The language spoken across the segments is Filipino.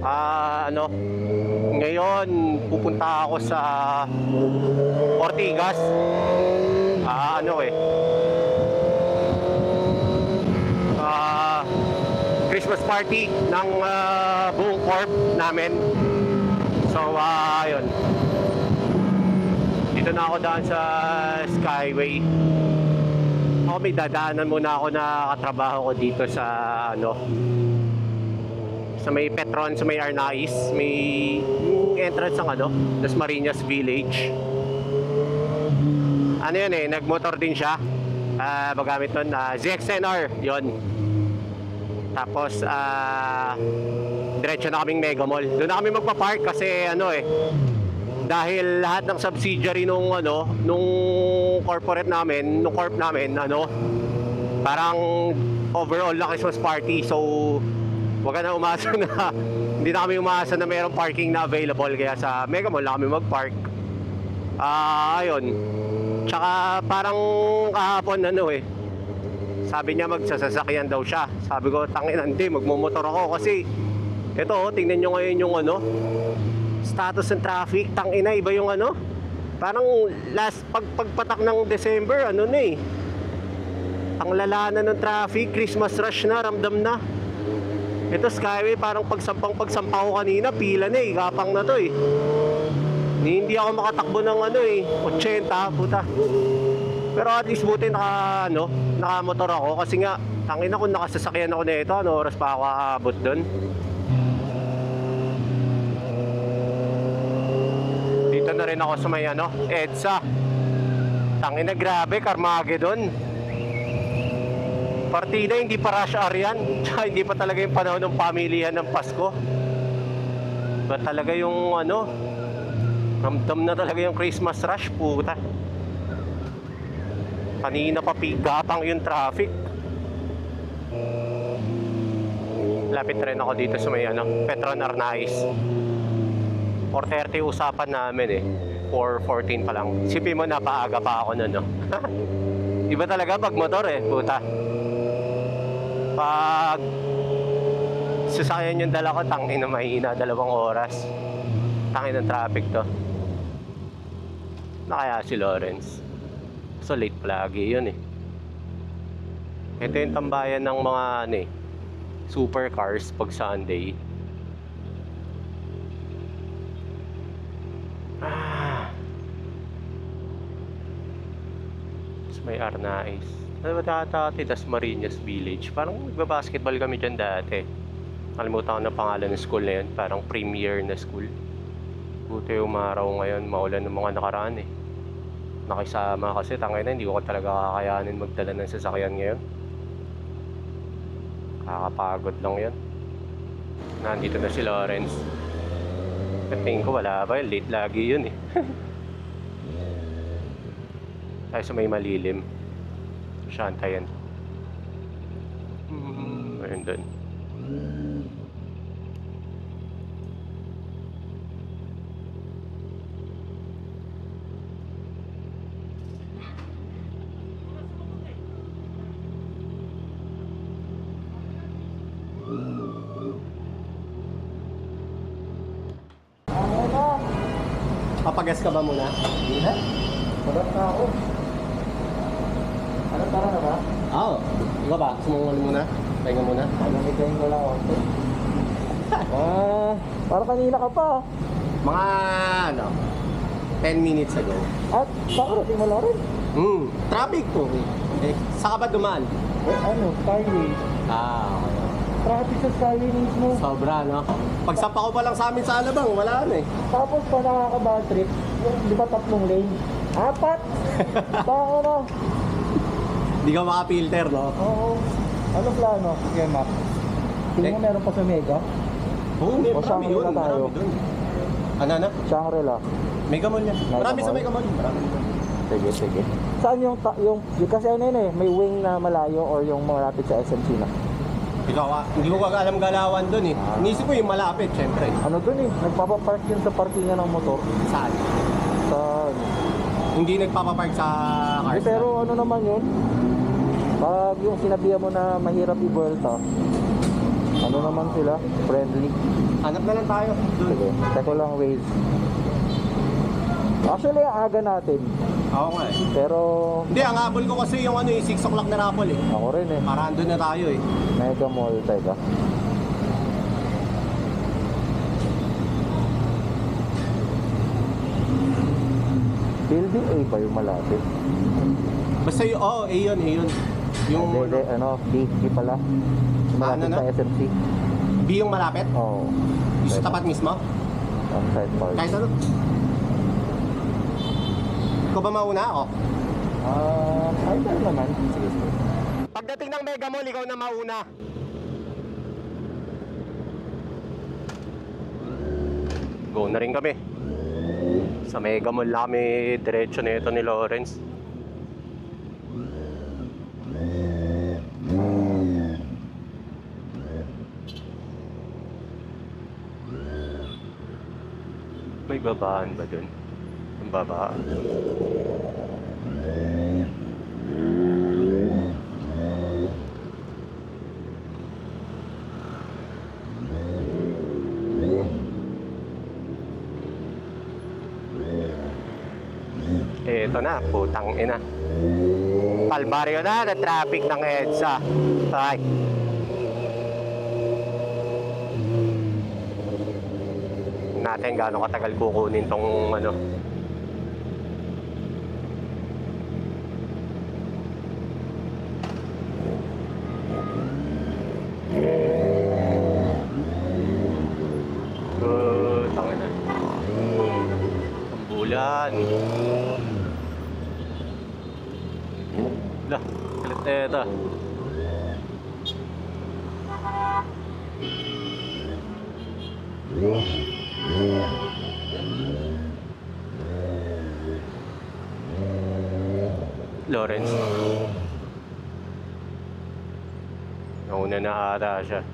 Ano, ngayon pupunta ako sa Ortigas. Ano Christmas party ng buong corp namin. So ayun, dito na ako daan sa Skyway. May dadaanan muna ako na katrabaho ko dito sa sa may Petron, sa may Arnaiz, may entrance ng Dasmariñas Village. Ano yun nagmotor din siya. Magamit nun, ZXNR yon. Tapos diretso na kaming Mega Mall. Doon na kami magpa-park kasi dahil lahat ng subsidiary nung corporate namin, nung corp namin, parang overall na Christmas party. So wag na umasa na hindi na kami umasa na mayroong parking na available, kaya sa Mega Mall na kami mag-park. Ayun. Tsaka parang kahapon sabi niya magsasasakyan daw siya. Sabi ko, tangina, hindi, magmumotor ako kasi ito tingnan nyo ngayon yung status ng traffic. Tangina, iba yung parang last pagpatak ng December, ang lala na ng traffic, Christmas rush na, ramdam na. Ito Skyway, parang pagsampa ko kanina, pila na gapang na to Hindi ako makatakbo ng 80, puta. Pero at least buti nakamotor ako kasi nga, tangina, kung nakasasakyan ako na ito, oras pa ako aabot doon. Dito na rin ako sa may EDSA. Tangina, grabe, Carmageddon. Partida, hindi pa rush hour yan. Tsaka hindi pa talaga yung panahon ng pamilihan ng Pasko. Ba talaga yung ramdam na talaga yung Christmas rush, puta. Kanina pa gapang yung traffic. Lapit rin ako dito sa may Petron Arnaiz. 4:30 usapan namin 4:14 pa lang. Isipin mo, napaaga pa ako nun Iba talaga pag motor puta. Pag sasakyan yung dala ko, tangin na mahina, 2 oras. Tangin ng traffic to. Kaya si Lawrence. So late palagi yun Ito yung tambayan ng mga supercars pag Sunday. May Arnaiz. Ano ba dati? Dasmariñas Village. Parang nagbabasketball kami dyan dati. Kalimutan ko na pangalan ng school na yun. Parang premier na school. Buti umaraw ngayon. Maulan ng mga nakaraan Nakisama kasi tangay na. Hindi ko talaga kakayanin magdala ng sasakyan ngayon. Kakapagod lang yan. Nandito na si Lawrence. Tingin ko wala ba. Late lagi yun tayo sa may malilim. Shantayan. Ayun doon. Papagas ka ba muna? Hindi na. Pagat na ako. Ano, tara na ba? Oo. Ikaw ba? Sumungan muna? Pahinga muna? Namigayin ko lang ako. Parang kanina ka pa. Mga 10 minutes ago. At pakarating mo lang rin. Traffic po. Saan ka ba dumaan? Skyway. Okay. Traffic sa Skyway mismo. Sobra, Pagsampa ko pa lang sa amin sa Alabang, wala Tapos pa nakaka-bad trip, di ba 3 lane? 4! Baka na. Hindi ka makapilter, Oo. Ano plano? Sige, Mac. Tingin mo meron pa sa Mega? Oo, may O marami yun. Shangri-La tayo? Marami dun. Ano? Shangri-La. Mega Mall yan. Marami sa Mega Mall. Marami dun. Sige. Saan yung kasi may wing na malayo or yung malapit sa SMC na? Hindi ko alam galawan dun Inisip ko yung malapit, syempre. Ano dun nagpapapark yun sa parkingan ng motor. Saan? Sa Hindi nagpapapark sa cars. pero ano naman yun? Pag yung sinabihan mo na mahirap i-vuelta, Ano naman sila? Friendly. Hanap na lang tayo. Sige, teko lang Waze. Actually, ang aga natin. Oo nga eh. Pero Hindi, ang habol ko kasi yung 6 o'clock na rapol eh. ako rin eh. Para andun na tayo eh. Mega Mall, teka. Building A ba yung malapit? Basta yun, yun. Yung Hindi, B pala. Malapit Ano sa na? SMC. B yung malapit? Oo. Yung sa tapat mismo? On site park. Kahit ano? Ikaw ba mauna ako? Either naman. Sige, sige. Pagdating ng Mega Mall, ikaw na mauna. Go na rin kami. Sa Mega Mall na kami, diretso na ito ni Lawrence. May babaan ba dun? Ang babaan. Ito na, putang ina. Palbaryo na traffic ng EDSA. Ay. Natin gaano katagal kukunin tong ano. Tangin na. Bulan. Lah, kalit na ito. Lawrence. Nauna na ata siya.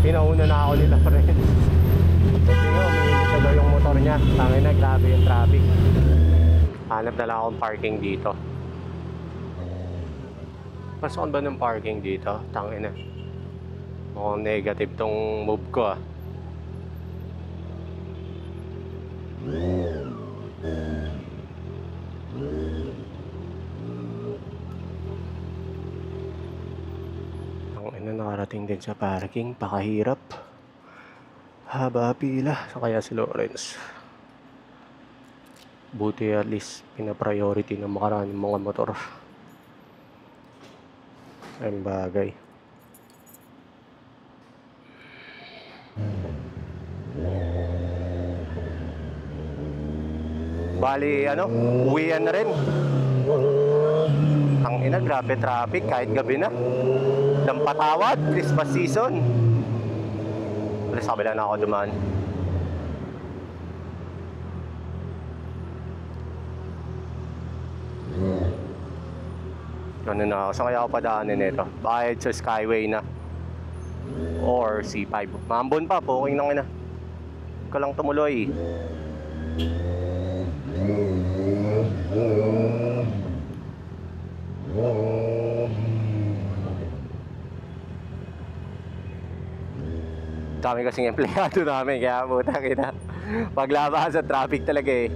Pinauna na ako nila friends. Kasi nga, umiinit na daw yung motor niya. Tangin na, grabe yung traffic. Hanap na lang akong parking dito. Pasokan ba ng parking dito? Tangin na. Mukhang negative tong move ko ah. Ang nakarating din sa parking, pakahirap. Haba pila, so kaya si Lawrence. Buti at least pina-priority ng makaraan mga motor. Ang bagay. Bali, uwian na rin. Ang ina, grabe traffic kahit gabi na. Dampatawad, Christmas season. Alas kabila na ako dumaan. Ano na ako, saan kaya ako padaanin nito? Bayad sa Skyway na. Or C5. Mambon pa, puking nang ina. Ikaw lang tumuloy. Dami kasing empleyado namin, kaya puta kita. Paglabahan sa traffic talaga eh.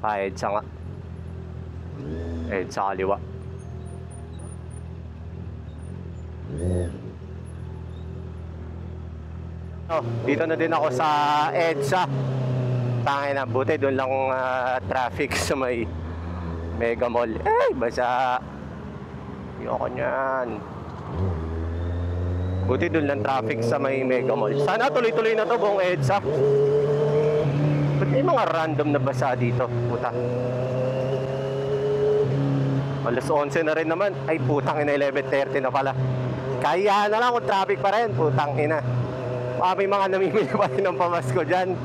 EDSA nga. EDSA kaliwa. Dito na din ako sa EDSA. Tangin na, buti doon lang traffic sa may Mega Mall. Basa. Ayoko niyan. Buti doon lang traffic sa may Mega Mall. Sana tuloy-tuloy na to buong EDSA. Ba't may mga random na basa dito? Puta. Alas 11 na rin naman. Ay putang ina, 11:30 na pala. Kaya na lang kung traffic pa rin. Putang ina. Baka may mga namimili pa rin ng pamasko dyan.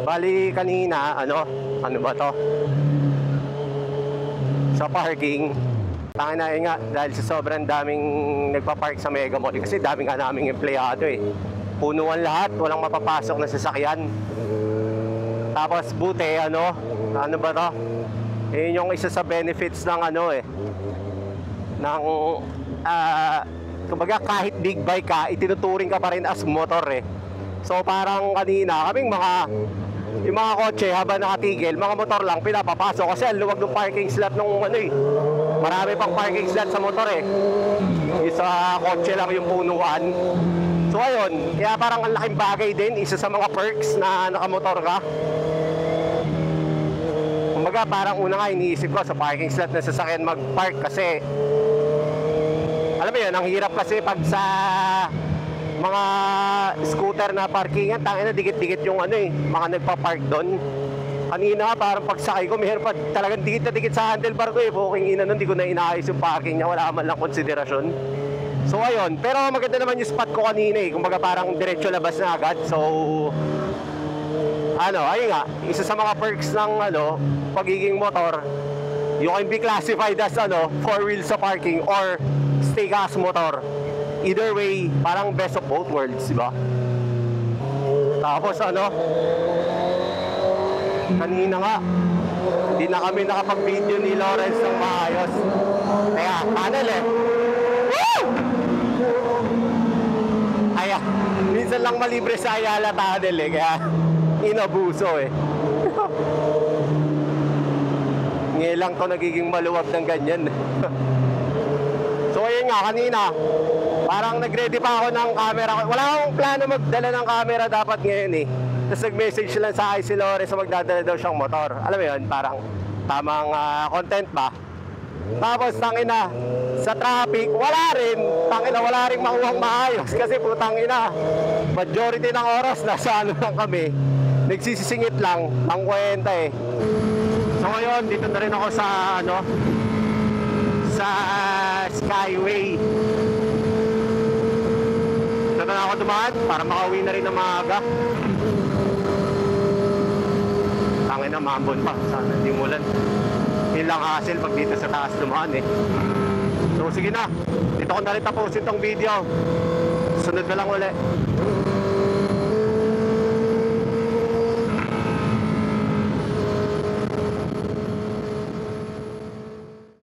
Bali kanina, ano ba to? Sa parking, tangin na nga, dahil sa sobrang daming nagpa-park sa Mega Mall, kasi dami nga naming empleyado eh. Punuan lahat, walang mapapasok na sasakyan. Tapos buti, ano ba to? Yun yung isa sa benefits ng ng kumbaga kahit big bike ka, itinuturing ka pa rin as motor eh. So parang kanina, yung mga kotse habang nakatigil, mga motor lang pinapapasok kasi ang luwag ng parking slot nung marami pang parking slot sa motor eh. Isa kotse lang yung punuan. So ayun, kaya parang ang laking bagay din, isa sa mga perks na nakamotor ka. Kumbaga parang una nga iniisip ko sa parking slot na sasakyan mag-park kasi alam mo yun, ang hirap kasi pag sa mga scooter na parkingan, tangina dikit-dikit yung mga nagpa-park doon. Kanina parang pagsakay ko, mayroon pa talagang dikit na dikit sa handlebar ko eh. Buking ina nun, di ko na inaayos yung parking niya, wala man lang konsiderasyon. So ayun, pero maganda naman yung spot ko kanina eh. Kumbaga parang diretso labas na agad. So ayun nga, isa sa mga perks ng pagiging motor, you can be classified as 4 wheels sa parking or stay ka as motor. Either way, parang best of both worlds, di ba? Tapos kanina nga, hindi na kami nakapag-video ni Lawrence ng maayos. Kaya, tunnel eh. Woo! Ay, minsan lang malibre sa Ayala tunnel eh, kaya inabuso eh. Ngayon lang to nagiging maluwag ng ganyan. So ayun nga, kanina parang nag-ready pa ako ng camera. Wala akong plano magdala ng camera dapat ngayon eh. Tapos nag-message lang sa akin si Lawrence na magdadala daw siyang motor. Alam mo yun, parang tamang content ba? Tapos tangina, sa traffic, wala rin makuhang maayos. Kasi putang ina, majority ng oras nasa lang kami. Nagsisisingit lang, ang kwenta eh. So ngayon, dito na rin ako sa sa Skyway. Dito na ako dumaan para makauwi na rin ng maaga. Tangin na, maambon pa. Sana hindi mulan. Yun lang hassle pag dito sa taas dumaan eh. So sige na, dito ko na rin tapusin tong video. Sunod na lang ulit.